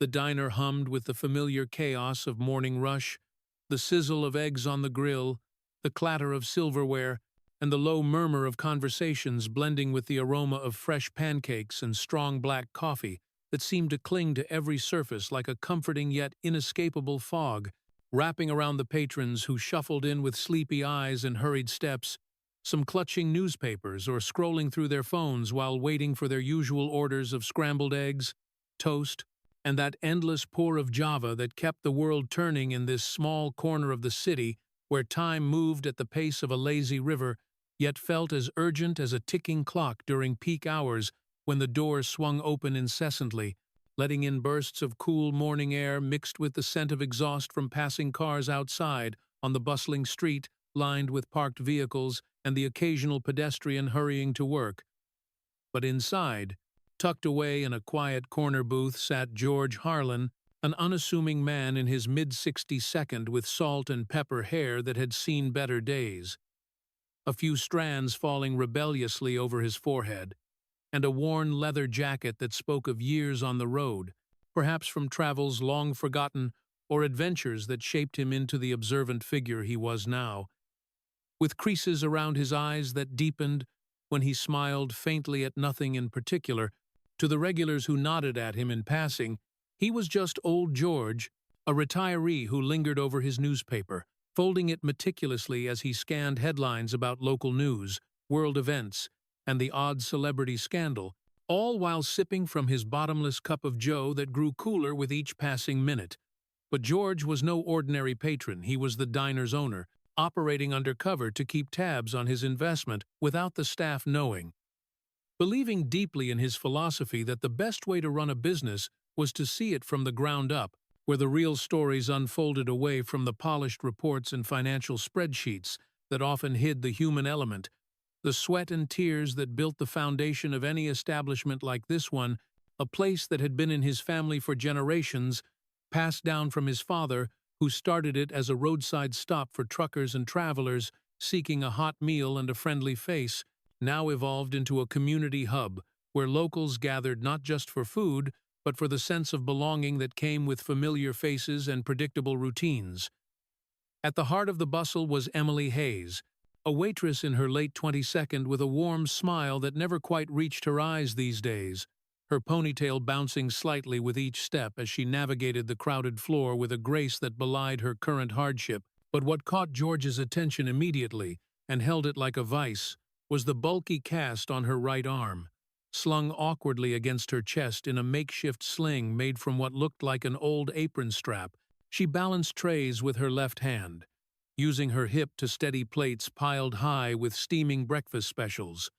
The diner hummed with the familiar chaos of morning rush, the sizzle of eggs on the grill, the clatter of silverware, and the low murmur of conversations blending with the aroma of fresh pancakes and strong black coffee that seemed to cling to every surface like a comforting yet inescapable fog, wrapping around the patrons who shuffled in with sleepy eyes and hurried steps, some clutching newspapers or scrolling through their phones while waiting for their usual orders of scrambled eggs, toast, and that endless pour of Java that kept the world turning in this small corner of the city where time moved at the pace of a lazy river, yet felt as urgent as a ticking clock during peak hours when the doors swung open incessantly, letting in bursts of cool morning air mixed with the scent of exhaust from passing cars outside on the bustling street lined with parked vehicles and the occasional pedestrian hurrying to work. But inside, tucked away in a quiet corner booth, sat George Harlan, an unassuming man in his mid-62nd with salt and pepper hair that had seen better days, a few strands falling rebelliously over his forehead, and a worn leather jacket that spoke of years on the road, perhaps from travels long forgotten or adventures that shaped him into the observant figure he was now. With creases around his eyes that deepened when he smiled faintly at nothing in particular, to the regulars who nodded at him in passing, he was just old George, a retiree who lingered over his newspaper, folding it meticulously as he scanned headlines about local news, world events, and the odd celebrity scandal, all while sipping from his bottomless cup of joe that grew cooler with each passing minute. But George was no ordinary patron. He was the diner's owner, operating undercover to keep tabs on his investment without the staff knowing. Believing deeply in his philosophy that the best way to run a business was to see it from the ground up, where the real stories unfolded away from the polished reports and financial spreadsheets that often hid the human element, the sweat and tears that built the foundation of any establishment like this one, a place that had been in his family for generations, passed down from his father, who started it as a roadside stop for truckers and travelers seeking a hot meal and a friendly face, now evolved into a community hub where locals gathered not just for food, but for the sense of belonging that came with familiar faces and predictable routines. At the heart of the bustle was Emily Hayes, a waitress in her late 22nd with a warm smile that never quite reached her eyes these days, her ponytail bouncing slightly with each step as she navigated the crowded floor with a grace that belied her current hardship. But what caught George's attention immediately, and held it like a vice, was the bulky cast on her right arm. Slung awkwardly against her chest in a makeshift sling made from what looked like an old apron strap, she balanced trays with her left hand, using her hip to steady plates piled high with steaming breakfast specials.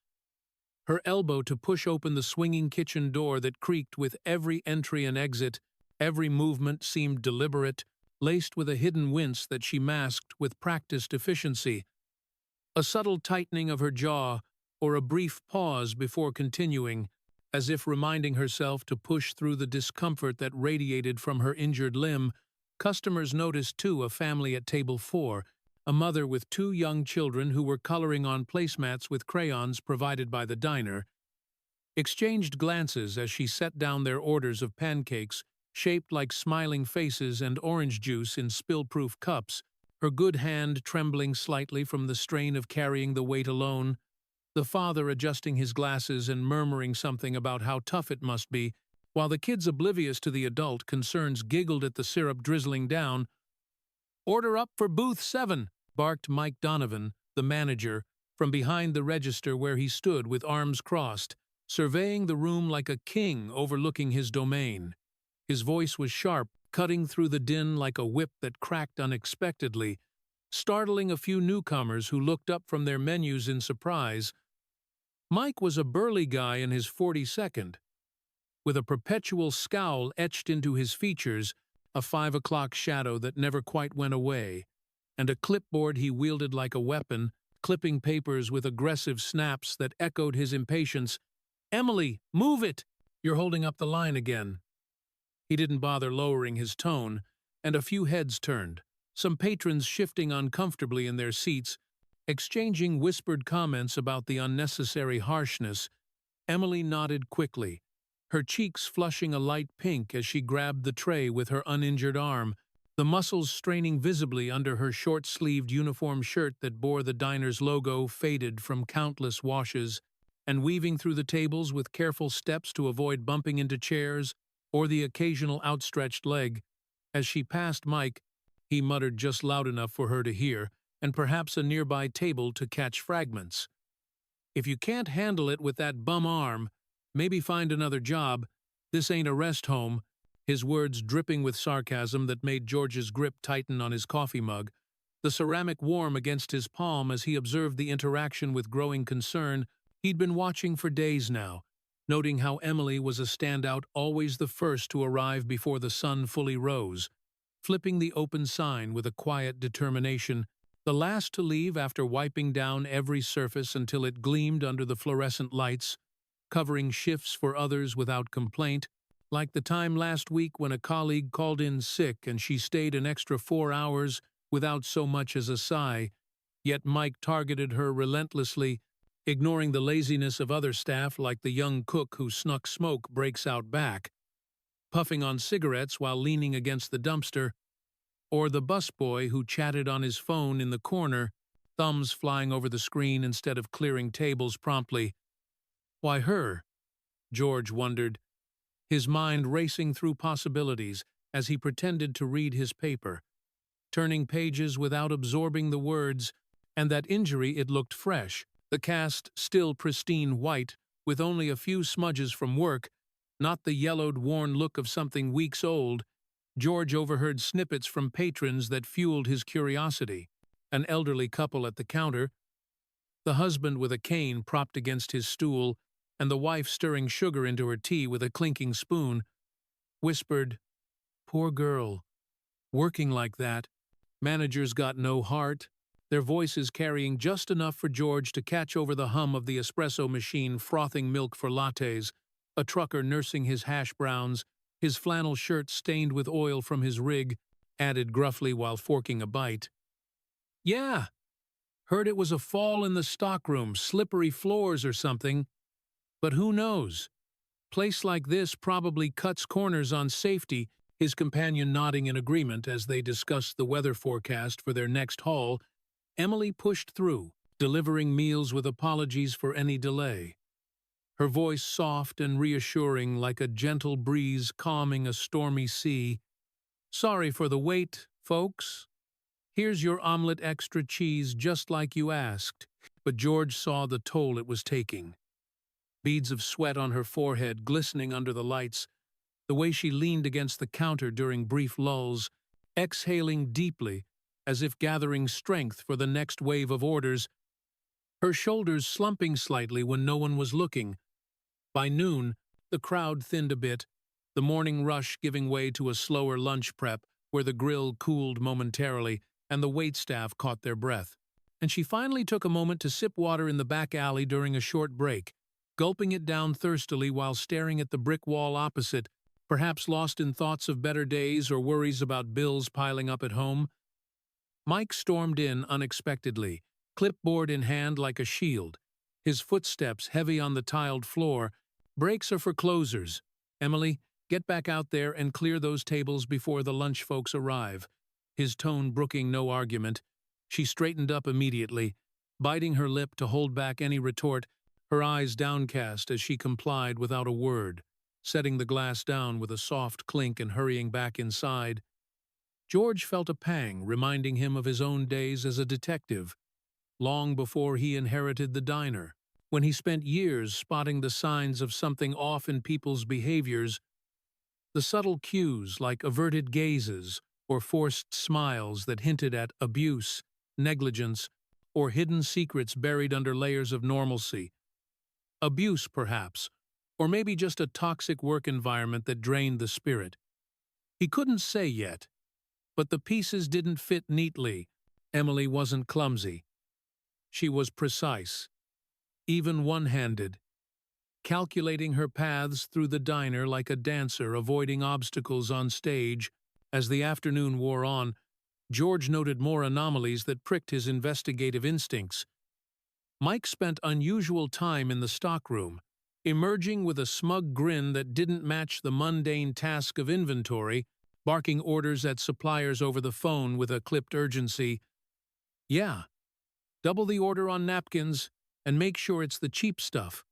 Her elbow to push open the swinging kitchen door that creaked with every entry and exit, every movement seemed deliberate, laced with a hidden wince that she masked with practiced efficiency. A subtle tightening of her jaw, or a brief pause before continuing, as if reminding herself to push through the discomfort that radiated from her injured limb. Customers noticed, too, a family at table 4, a mother with 2 young children who were coloring on placemats with crayons provided by the diner, exchanged glances as she set down their orders of pancakes, shaped like smiling faces, and orange juice in spill-proof cups, her good hand trembling slightly from the strain of carrying the weight alone. The father adjusting his glasses and murmuring something about how tough it must be, while the kids, oblivious to the adult concerns, giggled at the syrup drizzling down. "Order up for booth 7, barked Mike Donovan, the manager, from behind the register where he stood with arms crossed, surveying the room like a king overlooking his domain. His voice was sharp, cutting through the din like a whip that cracked unexpectedly, startling a few newcomers who looked up from their menus in surprise. Mike was a burly guy in his 42nd, with a perpetual scowl etched into his features, a 5 o'clock shadow that never quite went away, and a clipboard he wielded like a weapon, clipping papers with aggressive snaps that echoed his impatience. "Emily, move it! You're holding up the line again." He didn't bother lowering his tone, and a few heads turned, some patrons shifting uncomfortably in their seats, exchanging whispered comments about the unnecessary harshness. Emily nodded quickly, her cheeks flushing a light pink as she grabbed the tray with her uninjured arm, the muscles straining visibly under her short-sleeved uniform shirt that bore the diner's logo faded from countless washes, and weaving through the tables with careful steps to avoid bumping into chairs or the occasional outstretched leg. As she passed Mike, he muttered just loud enough for her to hear, and perhaps a nearby table to catch fragments. "If you can't handle it with that bum arm, maybe find another job. This ain't a rest home," his words dripping with sarcasm that made George's grip tighten on his coffee mug, the ceramic warm against his palm as he observed the interaction with growing concern. He'd been watching for days now, noting how Emily was a standout, always the first to arrive before the sun fully rose, flipping the open sign with a quiet determination, the last to leave after wiping down every surface until it gleamed under the fluorescent lights, covering shifts for others without complaint, like the time last week when a colleague called in sick and she stayed an extra 4 hours without so much as a sigh, yet Mike targeted her relentlessly, ignoring the laziness of other staff like the young cook who snuck smoke breaks out back, puffing on cigarettes while leaning against the dumpster, or the busboy who chatted on his phone in the corner, thumbs flying over the screen instead of clearing tables promptly. Why her? George wondered, his mind racing through possibilities as he pretended to read his paper, turning pages without absorbing the words, and that injury it looked fresh, the cast still pristine white, with only a few smudges from work, not the yellowed, worn look of something weeks old. George overheard snippets from patrons that fueled his curiosity. An elderly couple at the counter, the husband with a cane propped against his stool, and the wife stirring sugar into her tea with a clinking spoon, whispered, "Poor girl. Working like that. Managers got no heart," their voices carrying just enough for George to catch over the hum of the espresso machine frothing milk for lattes, a trucker nursing his hash browns, his flannel shirt stained with oil from his rig, added gruffly while forking a bite. "Yeah, heard it was a fall in the stockroom, slippery floors or something. But who knows? Place like this probably cuts corners on safety," his companion nodding in agreement as they discussed the weather forecast for their next haul. Emily pushed through, delivering meals with apologies for any delay, her voice soft and reassuring like a gentle breeze calming a stormy sea. "Sorry for the wait, folks. Here's your omelet extra cheese just like you asked." But George saw the toll it was taking. Beads of sweat on her forehead glistening under the lights, the way she leaned against the counter during brief lulls, exhaling deeply, as if gathering strength for the next wave of orders, her shoulders slumping slightly when no one was looking. By noon, the crowd thinned a bit, the morning rush giving way to a slower lunch prep where the grill cooled momentarily and the waitstaff caught their breath. And she finally took a moment to sip water in the back alley during a short break, gulping it down thirstily while staring at the brick wall opposite, perhaps lost in thoughts of better days or worries about bills piling up at home. Mike stormed in unexpectedly, clipboard in hand like a shield, his footsteps heavy on the tiled floor. "Breaks are for closers. Emily, get back out there and clear those tables before the lunch folks arrive," his tone brooking no argument. She straightened up immediately, biting her lip to hold back any retort, her eyes downcast as she complied without a word, setting the glass down with a soft clink and hurrying back inside. George felt a pang reminding him of his own days as a detective, long before he inherited the diner, when he spent years spotting the signs of something off in people's behaviors, the subtle cues like averted gazes or forced smiles that hinted at abuse, negligence, or hidden secrets buried under layers of normalcy. Abuse, perhaps, or maybe just a toxic work environment that drained the spirit. He couldn't say yet, but the pieces didn't fit neatly. Emily wasn't clumsy. She was precise, even one-handed, calculating her paths through the diner like a dancer avoiding obstacles on stage. As the afternoon wore on, George noted more anomalies that pricked his investigative instincts. Mike spent unusual time in the stockroom, emerging with a smug grin that didn't match the mundane task of inventory, barking orders at suppliers over the phone with a clipped urgency. "Yeah, double the order on napkins, and make sure it's the cheap stuff."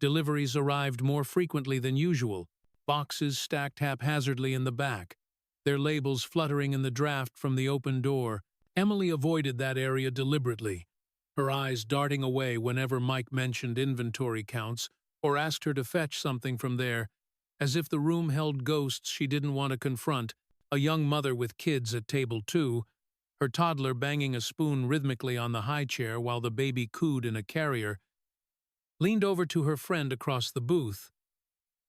Deliveries arrived more frequently than usual, boxes stacked haphazardly in the back, their labels fluttering in the draft from the open door. Emily avoided that area deliberately, her eyes darting away whenever Mike mentioned inventory counts or asked her to fetch something from there, as if the room held ghosts she didn't want to confront, a young mother with kids at table 2, her toddler banging a spoon rhythmically on the high chair while the baby cooed in a carrier, leaned over to her friend across the booth.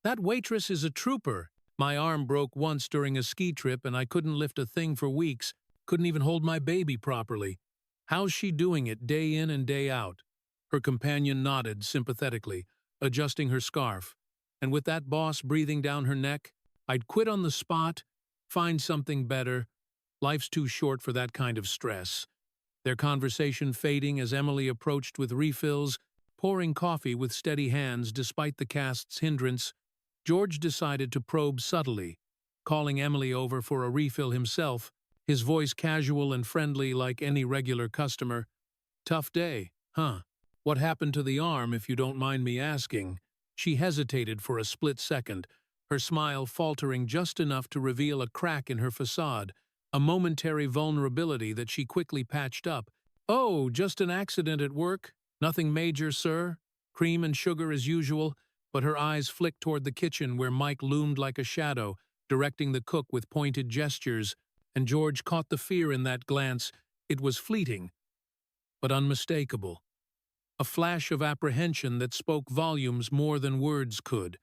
"That waitress is a trooper. My arm broke once during a ski trip and I couldn't lift a thing for weeks, couldn't even hold my baby properly. How's she doing it day in and day out?" Her companion nodded sympathetically, adjusting her scarf. "And with that boss breathing down her neck, I'd quit on the spot, find something better. Life's too short for that kind of stress." Their conversation fading as Emily approached with refills, pouring coffee with steady hands despite the cast's hindrance, George decided to probe subtly, calling Emily over for a refill himself, his voice casual and friendly like any regular customer. "Tough day, huh? What happened to the arm, if you don't mind me asking?" She hesitated for a split second, her smile faltering just enough to reveal a crack in her facade, a momentary vulnerability that she quickly patched up. "Oh, just an accident at work. Nothing major, sir. Cream and sugar as usual," but her eyes flicked toward the kitchen where Mike loomed like a shadow, directing the cook with pointed gestures, and George caught the fear in that glance. It was fleeting, but unmistakable. A flash of apprehension that spoke volumes more than words could.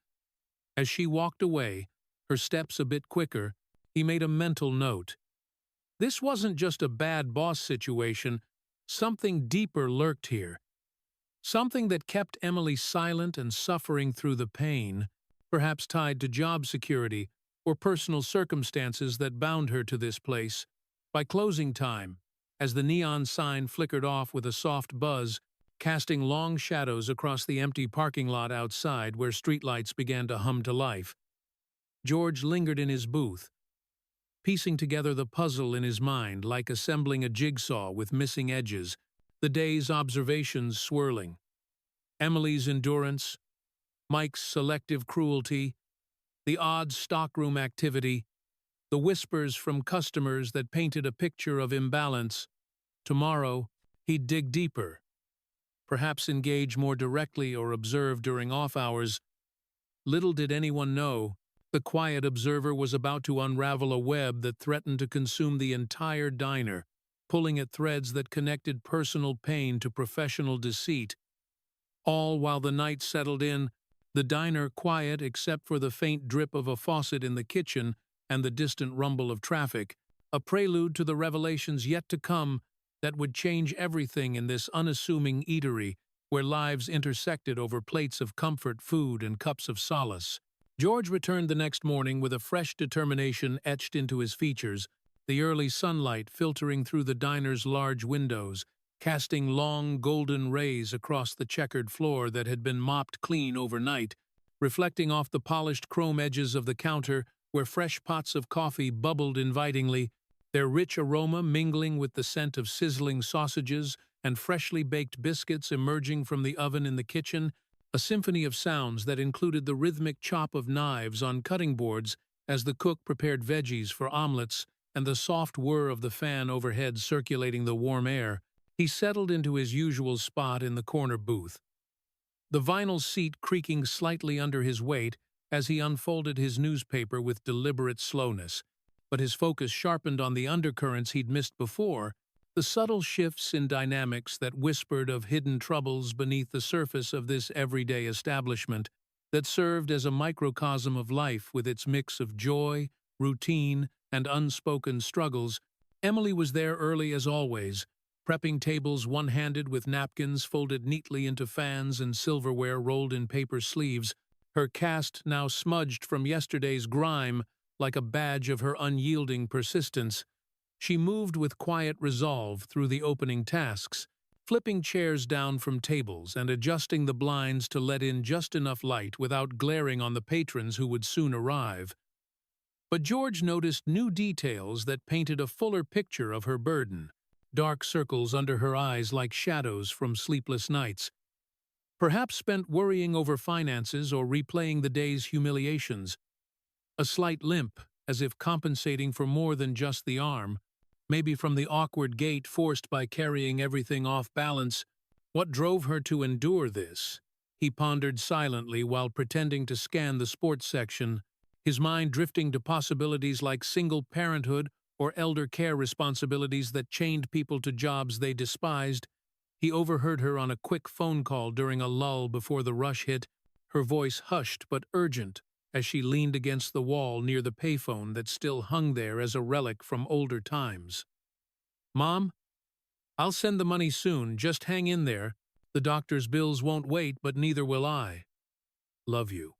As she walked away, her steps a bit quicker, he made a mental note. This wasn't just a bad boss situation, something deeper lurked here. Something that kept Emily silent and suffering through the pain, perhaps tied to job security or personal circumstances that bound her to this place. By closing time, as the neon sign flickered off with a soft buzz, casting long shadows across the empty parking lot outside where streetlights began to hum to life, George lingered in his booth, piecing together the puzzle in his mind like assembling a jigsaw with missing edges, the day's observations swirling. Emily's endurance, Mike's selective cruelty, the odd stockroom activity, the whispers from customers that painted a picture of imbalance. Tomorrow, he'd dig deeper, perhaps engage more directly or observe during off hours. Little did anyone know, the quiet observer was about to unravel a web that threatened to consume the entire diner, pulling at threads that connected personal pain to professional deceit. All while the night settled in, the diner quiet except for the faint drip of a faucet in the kitchen and the distant rumble of traffic, a prelude to the revelations yet to come that would change everything in this unassuming eatery where lives intersected over plates of comfort food and cups of solace. George returned the next morning with a fresh determination etched into his features, the early sunlight filtering through the diner's large windows, casting long golden rays across the checkered floor that had been mopped clean overnight, reflecting off the polished chrome edges of the counter where fresh pots of coffee bubbled invitingly, their rich aroma mingling with the scent of sizzling sausages and freshly baked biscuits emerging from the oven in the kitchen, a symphony of sounds that included the rhythmic chop of knives on cutting boards as the cook prepared veggies for omelets and the soft whir of the fan overhead circulating the warm air. He settled into his usual spot in the corner booth, the vinyl seat creaking slightly under his weight as he unfolded his newspaper with deliberate slowness, but his focus sharpened on the undercurrents he'd missed before, the subtle shifts in dynamics that whispered of hidden troubles beneath the surface of this everyday establishment that served as a microcosm of life with its mix of joy, routine, and unspoken struggles. Emily was there early as always, prepping tables one-handed with napkins folded neatly into fans and silverware rolled in paper sleeves, her cast now smudged from yesterday's grime like a badge of her unyielding persistence. She moved with quiet resolve through the opening tasks, flipping chairs down from tables and adjusting the blinds to let in just enough light without glaring on the patrons who would soon arrive. But George noticed new details that painted a fuller picture of her burden, dark circles under her eyes like shadows from sleepless nights, perhaps spent worrying over finances or replaying the day's humiliations, a slight limp, as if compensating for more than just the arm, maybe from the awkward gait forced by carrying everything off balance. What drove her to endure this? He pondered silently while pretending to scan the sports section, his mind drifting to possibilities like single parenthood or elder care responsibilities that chained people to jobs they despised. He overheard her on a quick phone call during a lull before the rush hit, her voice hushed but urgent as she leaned against the wall near the payphone that still hung there as a relic from older times. "Mom, I'll send the money soon, just hang in there. The doctor's bills won't wait, but neither will I. Love you."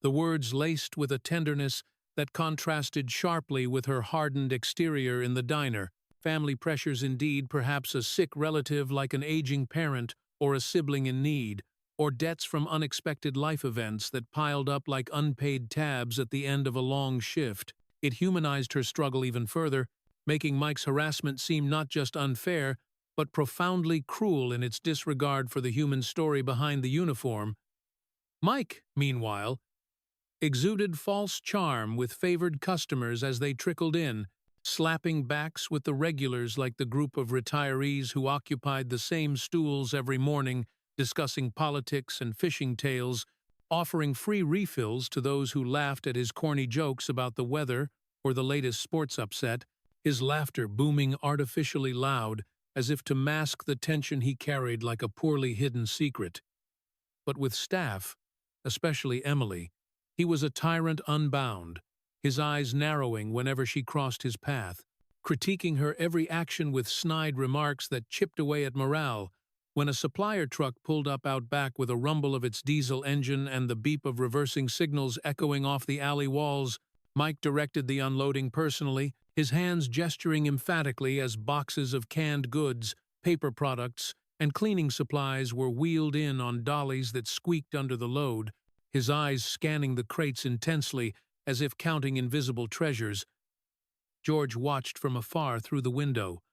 The words laced with a tenderness that contrasted sharply with her hardened exterior in the diner. Family pressures indeed, perhaps a sick relative like an aging parent or a sibling in need, or debts from unexpected life events that piled up like unpaid tabs at the end of a long shift. It humanized her struggle even further, making Mike's harassment seem not just unfair, but profoundly cruel in its disregard for the human story behind the uniform. Mike, meanwhile, exuded false charm with favored customers as they trickled in, slapping backs with the regulars like the group of retirees who occupied the same stools every morning, discussing politics and fishing tales, offering free refills to those who laughed at his corny jokes about the weather or the latest sports upset, his laughter booming artificially loud as if to mask the tension he carried like a poorly hidden secret. But with staff, especially Emily, he was a tyrant unbound, his eyes narrowing whenever she crossed his path, critiquing her every action with snide remarks that chipped away at morale. When a supplier truck pulled up out back with a rumble of its diesel engine and the beep of reversing signals echoing off the alley walls, Mike directed the unloading personally, his hands gesturing emphatically as boxes of canned goods, paper products, and cleaning supplies were wheeled in on dollies that squeaked under the load, his eyes scanning the crates intensely as if counting invisible treasures. George watched from afar through the window,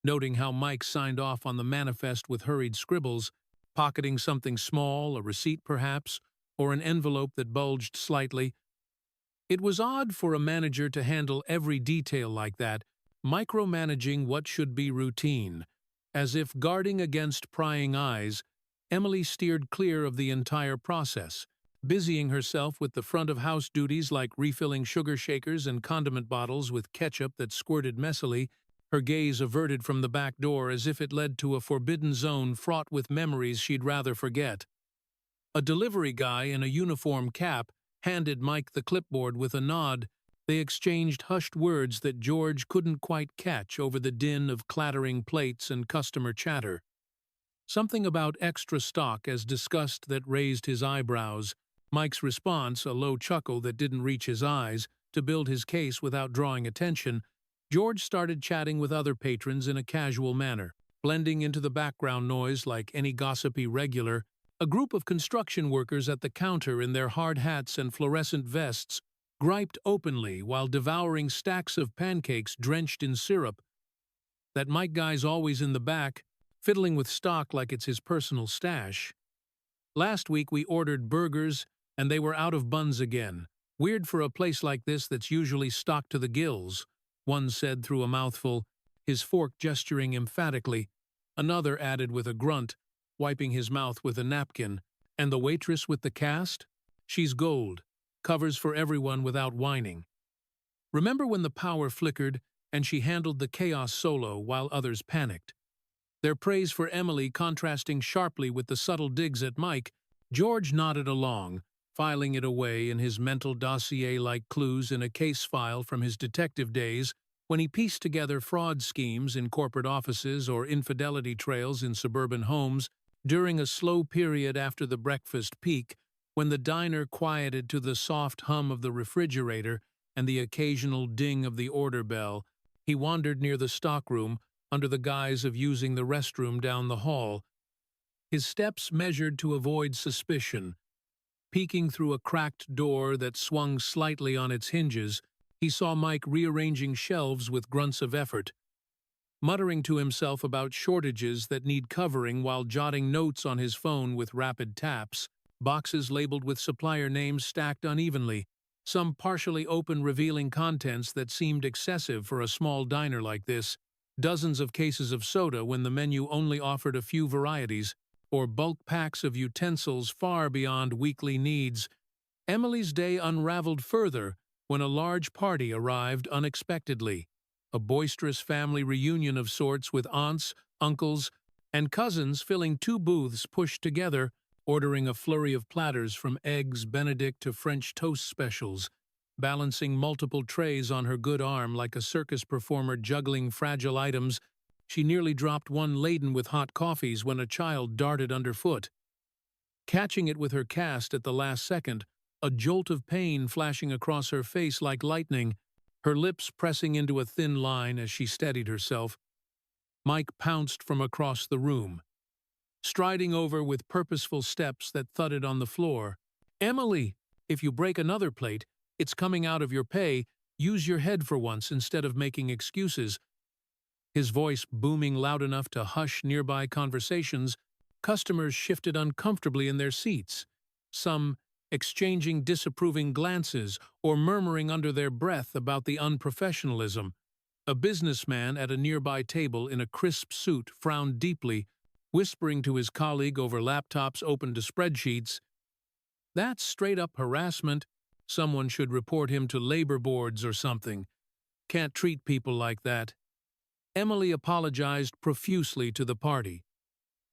noting how Mike signed off on the manifest with hurried scribbles, pocketing something small, a receipt perhaps, or an envelope that bulged slightly. It was odd for a manager to handle every detail like that, micromanaging what should be routine. As if guarding against prying eyes, Emily steered clear of the entire process, busying herself with the front-of-house duties like refilling sugar shakers and condiment bottles with ketchup that squirted messily, her gaze averted from the back door as if it led to a forbidden zone fraught with memories she'd rather forget. A delivery guy in a uniform cap handed Mike the clipboard with a nod. They exchanged hushed words that George couldn't quite catch over the din of clattering plates and customer chatter. Something about extra stock as discussed that raised his eyebrows. Mike's response, a low chuckle that didn't reach his eyes, to build his case without drawing attention. George started chatting with other patrons in a casual manner, blending into the background noise like any gossipy regular. A group of construction workers at the counter in their hard hats and fluorescent vests griped openly while devouring stacks of pancakes drenched in syrup. That Mike guy's always in the back, fiddling with stock like it's his personal stash. Last week we ordered burgers, and they were out of buns again. Weird for a place like this that's usually stocked to the gills, one said through a mouthful, his fork gesturing emphatically. Another added with a grunt, wiping his mouth with a napkin. And the waitress with the cast? She's gold, covers for everyone without whining. Remember when the power flickered and she handled the chaos solo while others panicked? Their praise for Emily contrasting sharply with the subtle digs at Mike, George nodded along, filing it away in his mental dossier like clues in a case file from his detective days when he pieced together fraud schemes in corporate offices or infidelity trails in suburban homes during a slow period after the breakfast peak when the diner quieted to the soft hum of the refrigerator and the occasional ding of the order bell. He wandered near the stockroom, under the guise of using the restroom down the hall, his steps measured to avoid suspicion. Peeking through a cracked door that swung slightly on its hinges, he saw Mike rearranging shelves with grunts of effort, muttering to himself about shortages that need covering while jotting notes on his phone with rapid taps, boxes labeled with supplier names stacked unevenly, some partially open revealing contents that seemed excessive for a small diner like this, dozens of cases of soda when the menu only offered a few varieties, or bulk packs of utensils far beyond weekly needs. Emily's day unraveled further when a large party arrived unexpectedly, a boisterous family reunion of sorts with aunts, uncles, and cousins filling two booths pushed together, ordering a flurry of platters from Eggs Benedict to French toast specials, balancing multiple trays on her good arm like a circus performer juggling fragile items. She nearly dropped one laden with hot coffees when a child darted underfoot. Catching it with her cast at the last second, a jolt of pain flashing across her face like lightning, her lips pressing into a thin line as she steadied herself, Mike pounced from across the room, striding over with purposeful steps that thudded on the floor. "Emily, if you break another plate, it's coming out of your pay. Use your head for once instead of making excuses." His voice booming loud enough to hush nearby conversations, customers shifted uncomfortably in their seats, some exchanging disapproving glances or murmuring under their breath about the unprofessionalism. A businessman at a nearby table in a crisp suit frowned deeply, whispering to his colleague over laptops open to spreadsheets, "That's straight-up harassment. Someone should report him to labor boards or something. Can't treat people like that." Emily apologized profusely to the party,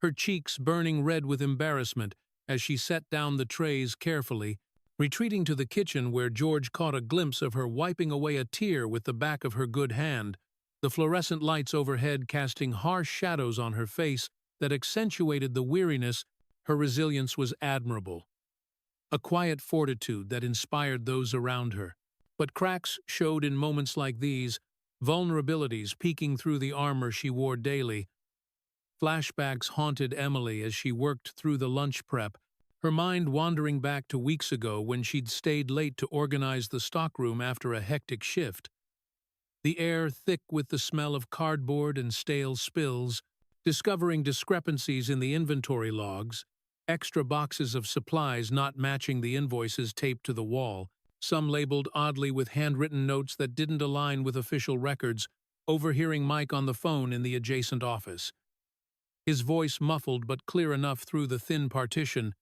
her cheeks burning red with embarrassment as she set down the trays carefully, retreating to the kitchen where George caught a glimpse of her wiping away a tear with the back of her good hand, the fluorescent lights overhead casting harsh shadows on her face that accentuated the weariness. Her resilience was admirable, a quiet fortitude that inspired those around her. But cracks showed in moments like these, vulnerabilities peeking through the armor she wore daily. Flashbacks haunted Emily as she worked through the lunch prep, her mind wandering back to weeks ago when she'd stayed late to organize the stockroom after a hectic shift. The air thick with the smell of cardboard and stale spills, discovering discrepancies in the inventory logs, extra boxes of supplies not matching the invoices taped to the wall, some labeled oddly with handwritten notes that didn't align with official records, overhearing Mike on the phone in the adjacent office. His voice muffled but clear enough through the thin partition.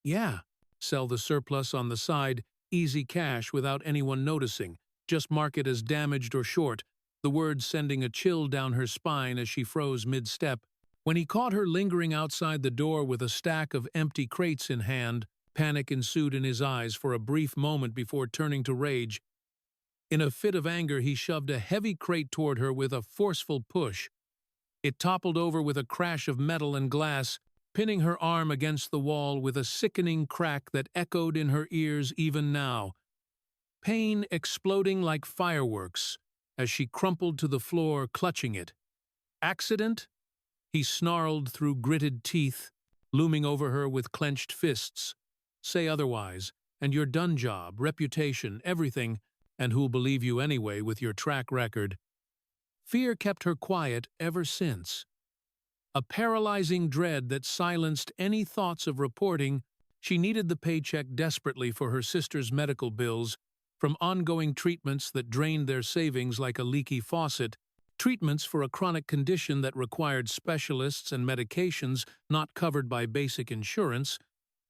"Yeah, sell the surplus on the side, easy cash without anyone noticing. Just mark it as damaged or short," the words sending a chill down her spine as she froze mid-step. When he caught her lingering outside the door with a stack of empty crates in hand, panic ensued in his eyes for a brief moment before turning to rage. In a fit of anger, he shoved a heavy crate toward her with a forceful push. It toppled over with a crash of metal and glass, pinning her arm against the wall with a sickening crack that echoed in her ears even now. Pain exploding like fireworks as she crumpled to the floor, clutching it. "Accident?" he snarled through gritted teeth, looming over her with clenched fists. "Say otherwise, and you're done. Job, reputation, everything, and who'll believe you anyway with your track record?" Fear kept her quiet ever since. A paralyzing dread that silenced any thoughts of reporting. She needed the paycheck desperately for her sister's medical bills, from ongoing treatments that drained their savings like a leaky faucet, treatments for a chronic condition that required specialists and medications not covered by basic insurance.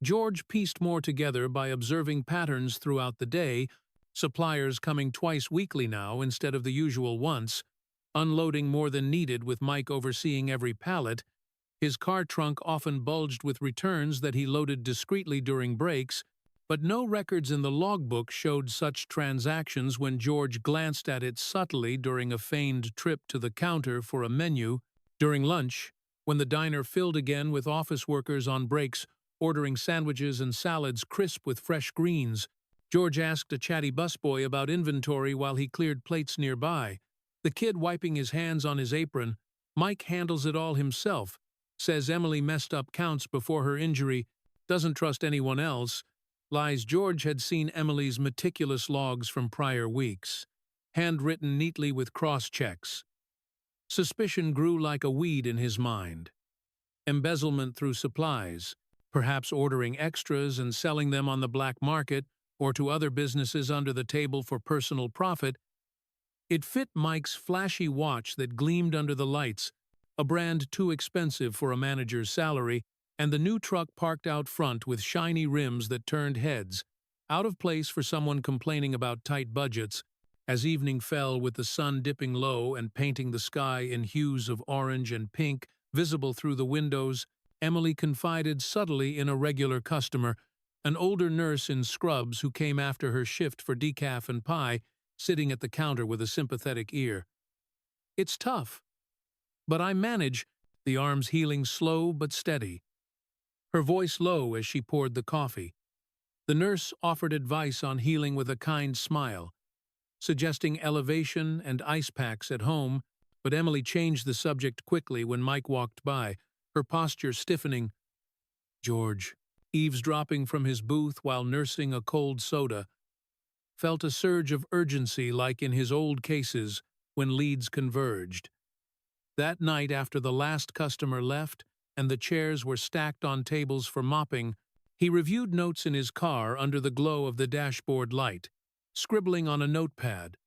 George pieced more together by observing patterns throughout the day, suppliers coming twice weekly now instead of the usual once, unloading more than needed with Mike overseeing every pallet. His car trunk often bulged with returns that he loaded discreetly during breaks, but no records in the logbook showed such transactions when George glanced at it subtly during a feigned trip to the counter for a menu. During lunch, when the diner filled again with office workers on breaks, ordering sandwiches and salads crisp with fresh greens, George asked a chatty busboy about inventory while he cleared plates nearby. The kid wiping his hands on his apron. Mike handles it all himself. Says Emily messed up counts before her injury. Doesn't trust anyone else. Lies. George had seen Emily's meticulous logs from prior weeks, handwritten neatly with cross-checks. Suspicion grew like a weed in his mind. Embezzlement through supplies, perhaps ordering extras and selling them on the black market or to other businesses under the table for personal profit. It fit Mike's flashy watch that gleamed under the lights, a brand too expensive for a manager's salary, and the new truck parked out front with shiny rims that turned heads, out of place for someone complaining about tight budgets. As evening fell with the sun dipping low and painting the sky in hues of orange and pink visible through the windows, Emily confided subtly in a regular customer, an older nurse in scrubs who came after her shift for decaf and pie, sitting at the counter with a sympathetic ear. "It's tough, but I manage," the arms healing slow but steady. Her voice low as she poured the coffee. The nurse offered advice on healing with a kind smile, suggesting elevation and ice packs at home, but Emily changed the subject quickly when Mike walked by, her posture stiffening. George, eavesdropping from his booth while nursing a cold soda, felt a surge of urgency like in his old cases when leads converged. That night after the last customer left and the chairs were stacked on tables for mopping, he reviewed notes in his car under the glow of the dashboard light, scribbling on a notepad.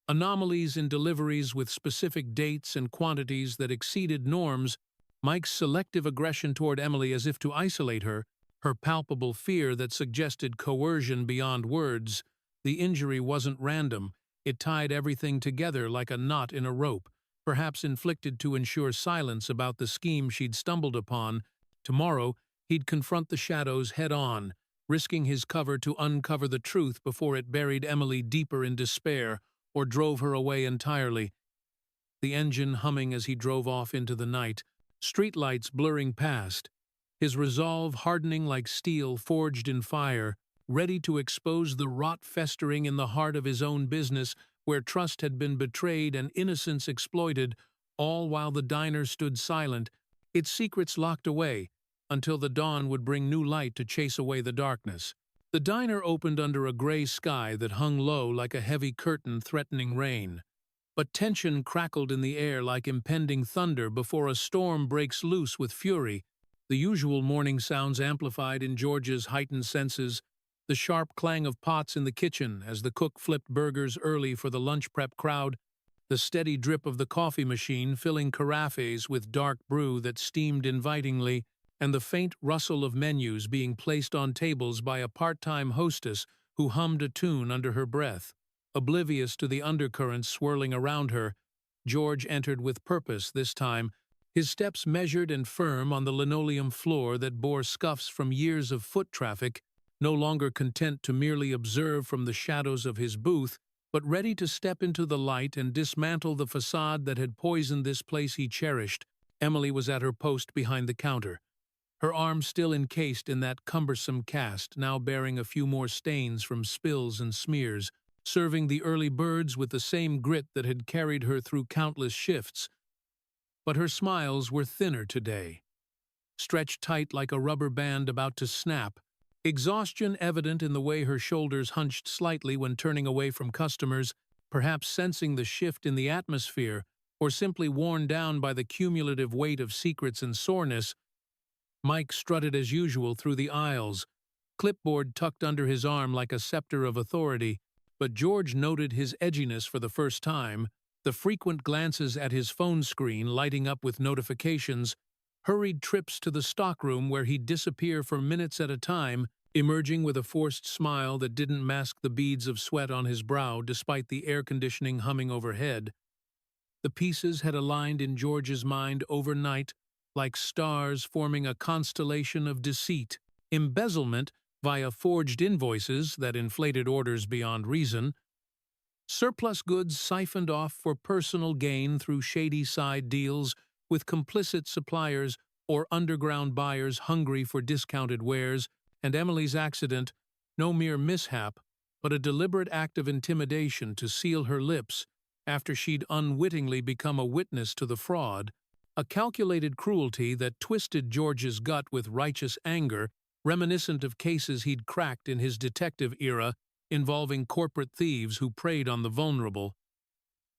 Anomalies in deliveries with specific dates and quantities that exceeded norms, Mike's selective aggression toward Emily as if to isolate her, her palpable fear that suggested coercion beyond words. The injury wasn't random. It tied everything together like a knot in a rope, perhaps inflicted to ensure silence about the scheme she'd stumbled upon. Tomorrow, he'd confront the shadows head-on, risking his cover to uncover the truth before it buried Emily deeper in despair or drove her away entirely. The engine humming as he drove off into the night, streetlights blurring past, his resolve hardening like steel forged in fire, ready to expose the rot festering in the heart of his own business where trust had been betrayed and innocence exploited, all while the diner stood silent, its secrets locked away, until the dawn would bring new light to chase away the darkness. The diner opened under a gray sky that hung low like a heavy curtain threatening rain. But tension crackled in the air like impending thunder before a storm breaks loose with fury, the usual morning sounds amplified in George's heightened senses, the sharp clang of pots in the kitchen as the cook flipped burgers early for the lunch prep crowd, the steady drip of the coffee machine filling carafes with dark brew that steamed invitingly, and the faint rustle of menus being placed on tables by a part-time hostess who hummed a tune under her breath. Oblivious to the undercurrents swirling around her, George entered with purpose this time, his steps measured and firm on the linoleum floor that bore scuffs from years of foot traffic, no longer content to merely observe from the shadows of his booth, but ready to step into the light and dismantle the facade that had poisoned this place he cherished. Emily was at her post behind the counter, her arm still encased in that cumbersome cast, now bearing a few more stains from spills and smears, serving the early birds with the same grit that had carried her through countless shifts. But her smiles were thinner today, stretched tight like a rubber band about to snap, exhaustion evident in the way her shoulders hunched slightly when turning away from customers, perhaps sensing the shift in the atmosphere, or simply worn down by the cumulative weight of secrets and soreness. Mike strutted as usual through the aisles, clipboard tucked under his arm like a scepter of authority, but George noted his edginess for the first time, the frequent glances at his phone screen lighting up with notifications, hurried trips to the stockroom where he'd disappear for minutes at a time, emerging with a forced smile that didn't mask the beads of sweat on his brow despite the air conditioning humming overhead. The pieces had aligned in George's mind overnight, like stars forming a constellation of deceit, embezzlement via forged invoices that inflated orders beyond reason, surplus goods siphoned off for personal gain through shady side deals with complicit suppliers or underground buyers hungry for discounted wares, and Emily's accident, no mere mishap, but a deliberate act of intimidation to seal her lips, after she'd unwittingly become a witness to the fraud, a calculated cruelty that twisted George's gut with righteous anger, reminiscent of cases he'd cracked in his detective era involving corporate thieves who preyed on the vulnerable.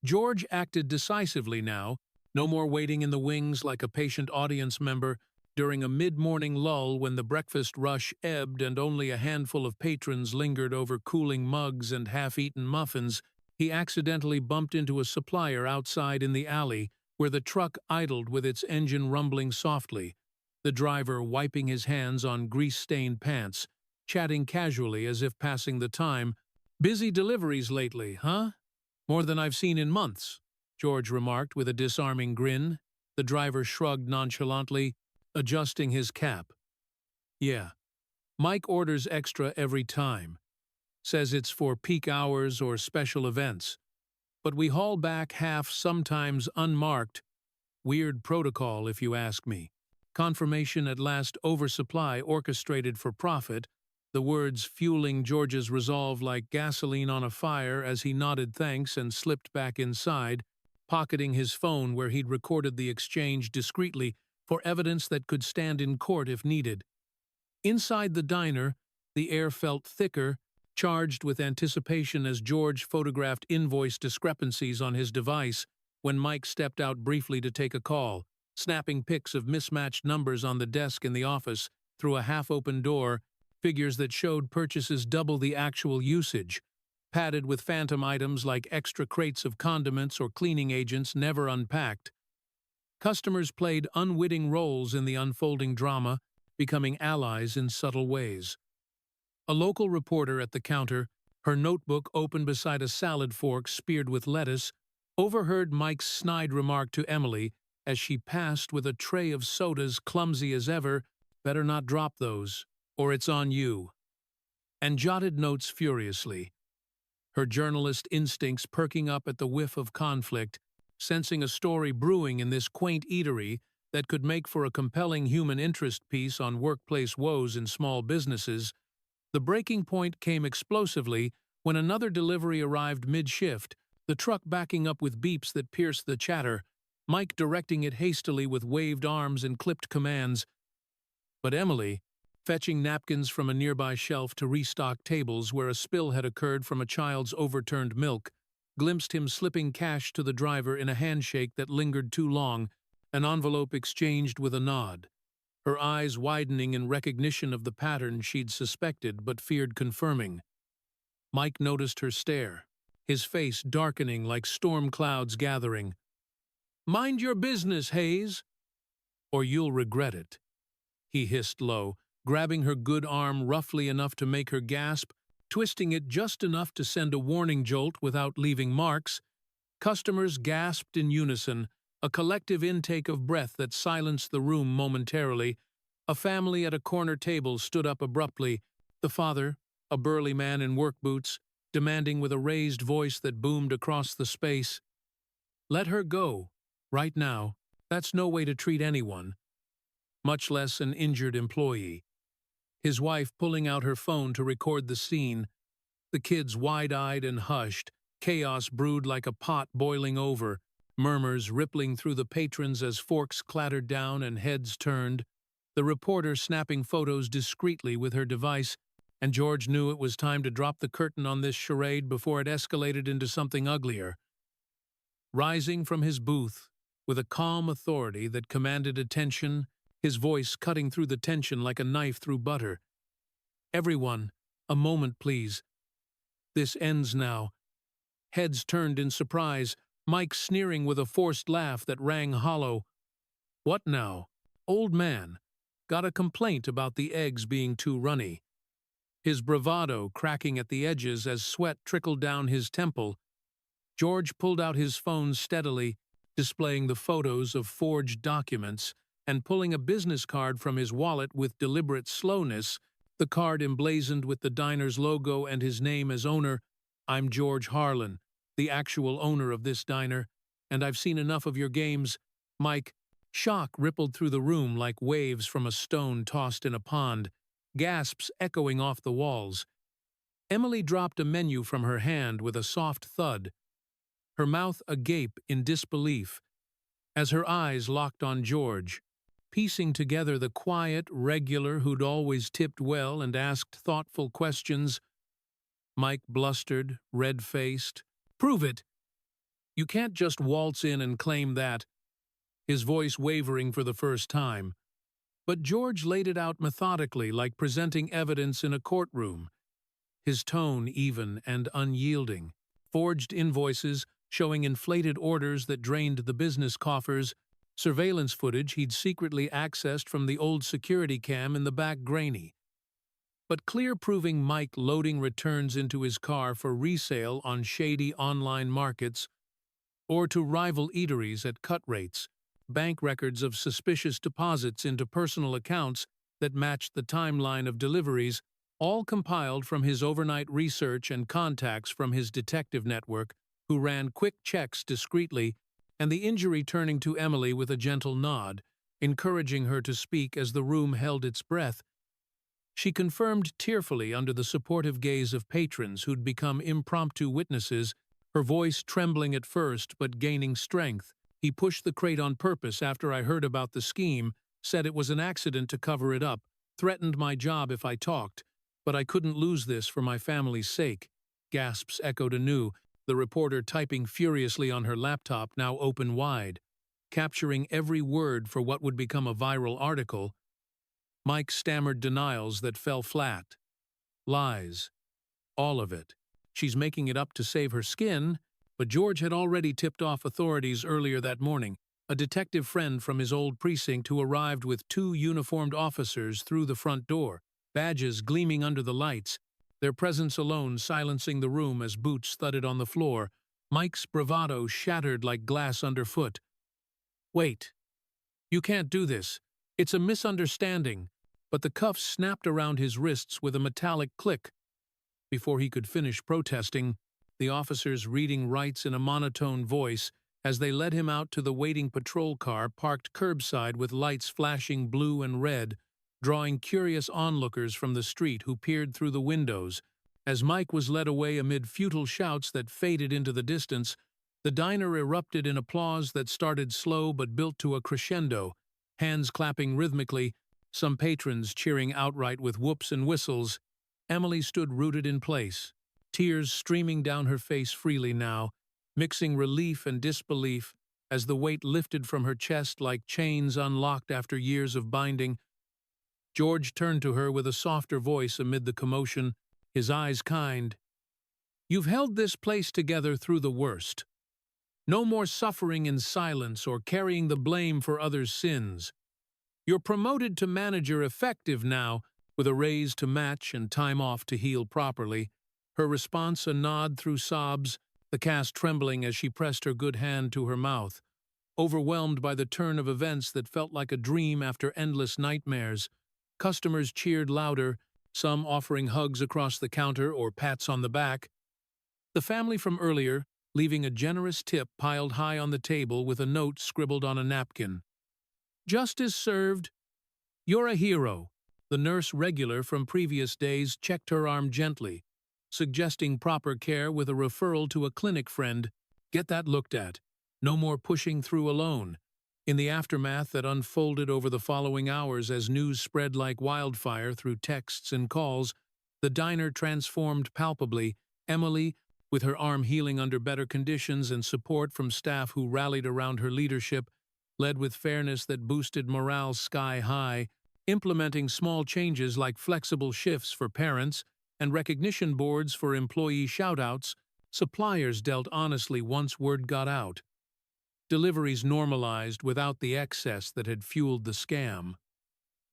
George acted decisively now, no more waiting in the wings like a patient audience member. During a mid-morning lull when the breakfast rush ebbed and only a handful of patrons lingered over cooling mugs and half-eaten muffins, he accidentally bumped into a supplier outside in the alley where the truck idled with its engine rumbling softly, the driver wiping his hands on grease-stained pants, chatting casually as if passing the time. "Busy deliveries lately, huh? More than I've seen in months," George remarked with a disarming grin. The driver shrugged nonchalantly, adjusting his cap. "Yeah, Mike orders extra every time. Says it's for peak hours or special events. But we haul back half, sometimes unmarked. Weird protocol, if you ask me. Confirmation at last, oversupply orchestrated for profit," the words fueling George's resolve like gasoline on a fire as he nodded thanks and slipped back inside, pocketing his phone where he'd recorded the exchange discreetly for evidence that could stand in court if needed. Inside the diner, the air felt thicker, charged with anticipation as George photographed invoice discrepancies on his device when Mike stepped out briefly to take a call, snapping pics of mismatched numbers on the desk in the office through a half-open door, figures that showed purchases double the actual usage, padded with phantom items like extra crates of condiments or cleaning agents never unpacked. Customers played unwitting roles in the unfolding drama, becoming allies in subtle ways. A local reporter at the counter, her notebook open beside a salad fork speared with lettuce, overheard Mike's snide remark to Emily as she passed with a tray of sodas clumsy as ever, "Better not drop those, or it's on you," and jotted notes furiously, her journalist instincts perking up at the whiff of conflict, sensing a story brewing in this quaint eatery that could make for a compelling human interest piece on workplace woes in small businesses. The breaking point came explosively when another delivery arrived mid-shift, the truck backing up with beeps that pierced the chatter, Mike directing it hastily with waved arms and clipped commands. But Emily, fetching napkins from a nearby shelf to restock tables where a spill had occurred from a child's overturned milk, glimpsed him slipping cash to the driver in a handshake that lingered too long, an envelope exchanged with a nod, her eyes widening in recognition of the pattern she'd suspected but feared confirming. Mike noticed her stare, his face darkening like storm clouds gathering. "Mind your business, Hayes, or you'll regret it," he hissed low, grabbing her good arm roughly enough to make her gasp, twisting it just enough to send a warning jolt without leaving marks. Customers gasped in unison, a collective intake of breath that silenced the room momentarily. A family at a corner table stood up abruptly, the father, a burly man in work boots, demanding with a raised voice that boomed across the space, "Let her go, right now. That's no way to treat anyone, much less an injured employee." His wife pulling out her phone to record the scene, the kids wide-eyed and hushed, chaos brewed like a pot boiling over, murmurs rippling through the patrons as forks clattered down and heads turned, the reporter snapping photos discreetly with her device, and George knew it was time to drop the curtain on this charade before it escalated into something uglier. Rising from his booth, with a calm authority that commanded attention, his voice cutting through the tension like a knife through butter. "Everyone, a moment please. This ends now." Heads turned in surprise, Mike sneering with a forced laugh that rang hollow. "What now? Old man. Got a complaint about the eggs being too runny." His bravado cracking at the edges as sweat trickled down his temple, George pulled out his phone steadily, displaying the photos of forged documents, and pulling a business card from his wallet with deliberate slowness, the card emblazoned with the diner's logo and his name as owner. "I'm George Harlan, the actual owner of this diner, and I've seen enough of your games, Mike." Shock rippled through the room like waves from a stone tossed in a pond, gasps echoing off the walls. Emily dropped a menu from her hand with a soft thud. her mouth agape in disbelief, as her eyes locked on George, piecing together the quiet regular who'd always tipped well and asked thoughtful questions. Mike blustered, red-faced. "Prove it! You can't just waltz in and claim that," his voice wavering for the first time. But George laid it out methodically, like presenting evidence in a courtroom, his tone even and unyielding. Forged invoices showing inflated orders that drained the business coffers, surveillance footage he'd secretly accessed from the old security cam in the back granny. But clear proving Mike loading returns into his car for resale on shady online markets or to rival eateries at cut rates, bank records of suspicious deposits into personal accounts that matched the timeline of deliveries, all compiled from his overnight research and contacts from his detective network, who ran quick checks discreetly, and the injury turning to Emily with a gentle nod, encouraging her to speak as the room held its breath. She confirmed tearfully under the supportive gaze of patrons who'd become impromptu witnesses, her voice trembling at first but gaining strength. "He pushed the crate on purpose after I heard about the scheme, said it was an accident to cover it up, threatened my job if I talked, but I couldn't lose this for my family's sake." Gasps echoed anew, the reporter typing furiously on her laptop, now open wide, capturing every word for what would become a viral article. Mike stammered denials that fell flat. Lies. All of it. She's making it up to save her skin, but George had already tipped off authorities earlier that morning, a detective friend from his old precinct who arrived with 2 uniformed officers through the front door, badges gleaming under the lights, their presence alone silencing the room as boots thudded on the floor. Mike's bravado shattered like glass underfoot. "Wait. You can't do this. It's a misunderstanding." But the cuffs snapped around his wrists with a metallic click. Before he could finish protesting, the officers reading rights in a monotone voice as they led him out to the waiting patrol car parked curbside with lights flashing blue and red, drawing curious onlookers from the street who peered through the windows. As Mike was led away amid futile shouts that faded into the distance, the diner erupted in applause that started slow but built to a crescendo, hands clapping rhythmically, some patrons cheering outright with whoops and whistles. Emily stood rooted in place, tears streaming down her face freely now, mixing relief and disbelief as the weight lifted from her chest like chains unlocked after years of binding. George turned to her with a softer voice amid the commotion, his eyes kind. "You've held this place together through the worst. No more suffering in silence or carrying the blame for others' sins. You're promoted to manager effective now, with a raise to match and time off to heal properly." Her response a nod through sobs, the cast trembling as she pressed her good hand to her mouth, overwhelmed by the turn of events that felt like a dream after endless nightmares. Customers cheered louder, some offering hugs across the counter or pats on the back. The family from earlier, leaving a generous tip piled high on the table with a note scribbled on a napkin. "Justice served. You're a hero." The nurse regular from previous days checked her arm gently, suggesting proper care with a referral to a clinic friend. "Get that looked at. No more pushing through alone." In the aftermath that unfolded over the following hours as news spread like wildfire through texts and calls, the diner transformed palpably. Emily, with her arm healing under better conditions and support from staff who rallied around her leadership, led with fairness that boosted morale sky high, implementing small changes like flexible shifts for parents and recognition boards for employee shout-outs. Suppliers dealt honestly once word got out. Deliveries normalized without the excess that had fueled the scam.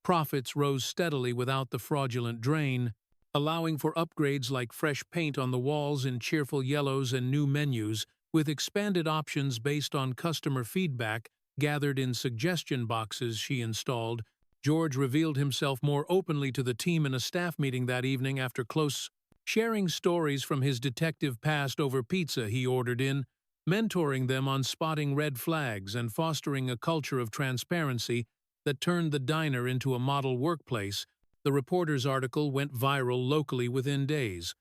Profits rose steadily without the fraudulent drain, allowing for upgrades like fresh paint on the walls in cheerful yellows and new menus, with expanded options based on customer feedback gathered in suggestion boxes she installed. George revealed himself more openly to the team in a staff meeting that evening after close, sharing stories from his detective past over pizza he ordered in, mentoring them on spotting red flags and fostering a culture of transparency that turned the diner into a model workplace. The reporter's article went viral locally within days.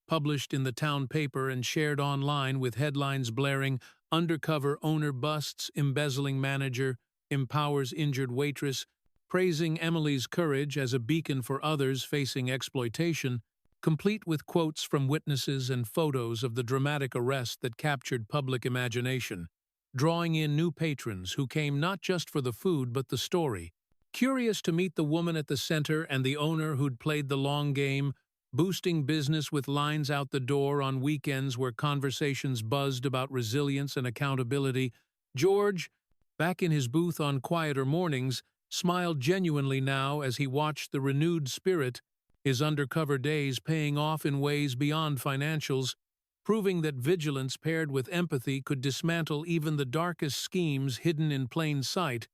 published in the town paper and shared online with headlines blaring, "Undercover owner busts embezzling manager, empowers injured waitress," praising Emily's courage as a beacon for others facing exploitation, complete with quotes from witnesses and photos of the dramatic arrest that captured public imagination, drawing in new patrons who came not just for the food but the story. Curious to meet the woman at the center and the owner who'd played the long game, boosting business with lines out the door on weekends where conversations buzzed about resilience and accountability, George, back in his booth on quieter mornings, smiled genuinely now as he watched the renewed spirit, his undercover days paying off in ways beyond financials, proving that vigilance paired with empathy could dismantle even the darkest schemes hidden in plain sight.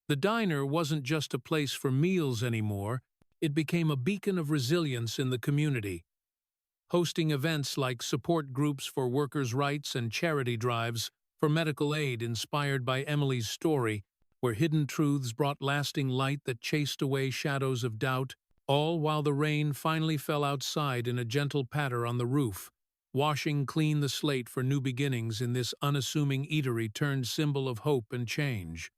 The diner wasn't just a place for meals anymore, it became a beacon of resilience in the community, hosting events like support groups for workers' rights and charity drives for medical aid inspired by Emily's story, where hidden truths brought lasting light that chased away shadows of doubt, all while the rain finally fell outside in a gentle patter on the roof, washing clean the slate for new beginnings in this unassuming eatery turned symbol of hope and change.